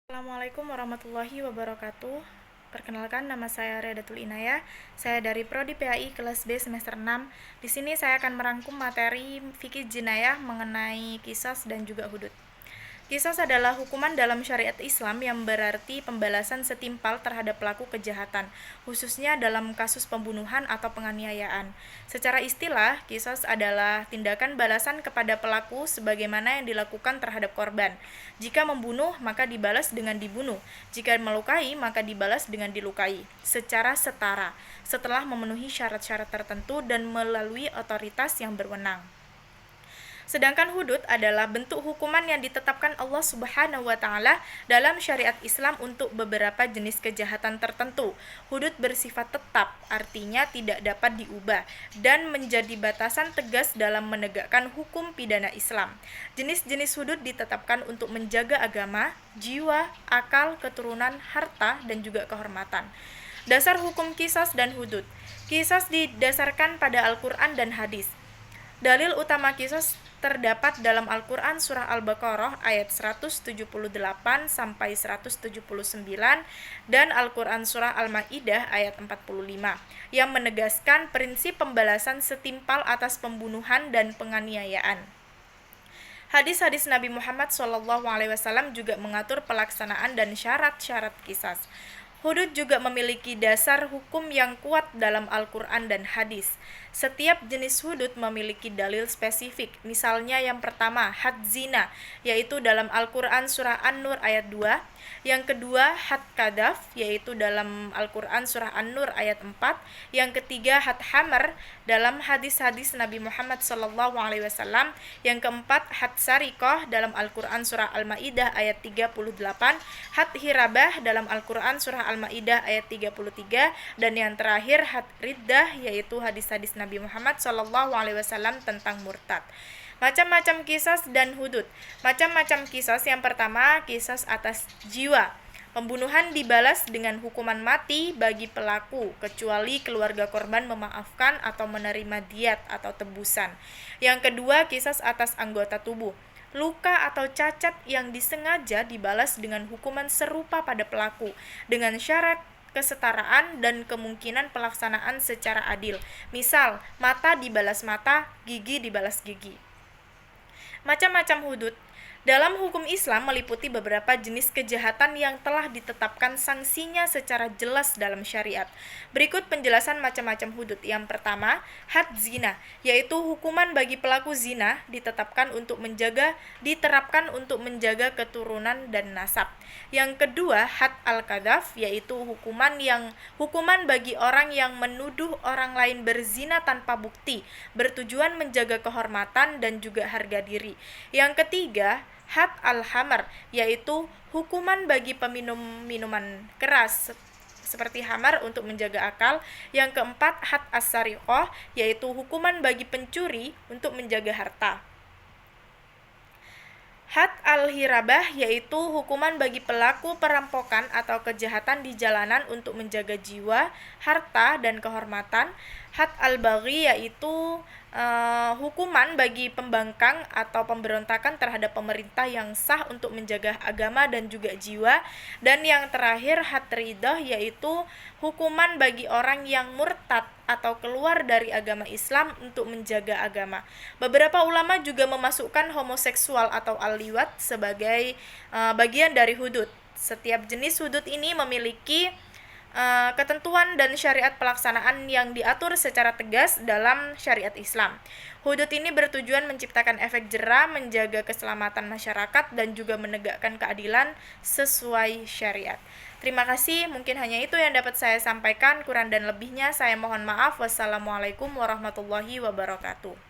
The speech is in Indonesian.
Assalamualaikum warahmatullahi wabarakatuh. Perkenalkan, nama saya Redatul Inayah. Saya dari Prodi PAI kelas B semester 6. Di sini saya akan merangkum materi fikih jinayah mengenai qisas dan juga hudud. Qisas adalah hukuman dalam syariat Islam yang berarti pembalasan setimpal terhadap pelaku kejahatan, khususnya dalam kasus pembunuhan atau penganiayaan. Secara istilah, qisas adalah tindakan balasan kepada pelaku sebagaimana yang dilakukan terhadap korban. Jika membunuh, maka dibalas dengan dibunuh. Jika melukai, maka dibalas dengan dilukai, secara setara, setelah memenuhi syarat-syarat tertentu dan melalui otoritas yang berwenang. Sedangkan hudud adalah bentuk hukuman yang ditetapkan Allah Subhanahu wa taala dalam syariat Islam untuk beberapa jenis kejahatan tertentu. Hudud bersifat tetap, artinya tidak dapat diubah dan menjadi batasan tegas dalam menegakkan hukum pidana Islam. Jenis-jenis hudud ditetapkan untuk menjaga agama, jiwa, akal, keturunan, harta, dan juga kehormatan. Dasar hukum qisas dan hudud. Qisas didasarkan pada Al-Qur'an dan hadis. Dalil utama qisas terdapat dalam Al-Quran Surah Al-Baqarah ayat 178 sampai 179 dan Al-Quran Surah Al-Ma'idah ayat 45 yang menegaskan prinsip pembalasan setimpal atas pembunuhan dan penganiayaan. Hadis-hadis Nabi Muhammad SAW juga mengatur pelaksanaan dan syarat-syarat qisas. Hudud juga memiliki dasar hukum yang kuat dalam Al-Quran dan hadis. Setiap jenis hudud memiliki dalil spesifik. Misalnya yang pertama, had zina, yaitu dalam Al-Quran Surah An-Nur ayat 2. Yang kedua, had kadaf, yaitu dalam Al-Quran Surah An-Nur ayat 4. Yang ketiga, had hamar, dalam hadis-hadis Nabi Muhammad SAW. Yang keempat, had sarikoh, dalam Al-Quran Surah Al-Ma'idah ayat 38. Had hirabah, dalam Al-Quran Surah Al-Ma'idah ayat 33. Dan yang terakhir, had riddah, yaitu hadis-hadis Nabi Muhammad SAW tentang murtad. Macam-macam qisas dan hudud. Macam-macam qisas, yang pertama, qisas atas jiwa. Pembunuhan dibalas dengan hukuman mati bagi pelaku, kecuali keluarga korban memaafkan atau menerima diat atau tebusan. Yang kedua, qisas atas anggota tubuh. Luka atau cacat yang disengaja dibalas dengan hukuman serupa pada pelaku, dengan syarat kesetaraan dan kemungkinan pelaksanaan secara adil. Misal, mata dibalas mata, gigi dibalas gigi. Macam-macam hudud. Dalam hukum Islam meliputi beberapa jenis kejahatan yang telah ditetapkan sanksinya secara jelas dalam syariat. Berikut penjelasan macam-macam hudud. Yang pertama, had zina, yaitu hukuman bagi pelaku zina diterapkan untuk menjaga keturunan dan nasab. Yang kedua, had al-kadhaf, yaitu hukuman bagi orang yang menuduh orang lain berzina tanpa bukti, bertujuan menjaga kehormatan dan juga harga diri. Yang ketiga, had al-hamar, yaitu hukuman bagi peminum minuman keras seperti hamar untuk menjaga akal. Yang keempat, had as-sariqah, yaitu hukuman bagi pencuri untuk menjaga harta. Had al-hirabah, yaitu hukuman bagi pelaku perampokan atau kejahatan di jalanan untuk menjaga jiwa, harta, dan kehormatan. Had al-baghi, yaitu hukuman bagi pembangkang atau pemberontakan terhadap pemerintah yang sah untuk menjaga agama dan juga jiwa. Dan yang terakhir, had ridah, yaitu hukuman bagi orang yang murtad atau keluar dari agama Islam untuk menjaga agama. Beberapa ulama juga memasukkan homoseksual atau al-liwat sebagai bagian dari hudud. Setiap jenis hudud ini memiliki ketentuan dan syariat pelaksanaan yang diatur secara tegas dalam syariat Islam. Hudud ini bertujuan menciptakan efek jera, menjaga keselamatan masyarakat, dan juga menegakkan keadilan sesuai syariat. Terima kasih, mungkin hanya itu yang dapat saya sampaikan. Kurang dan lebihnya saya mohon maaf. Wassalamualaikum warahmatullahi wabarakatuh.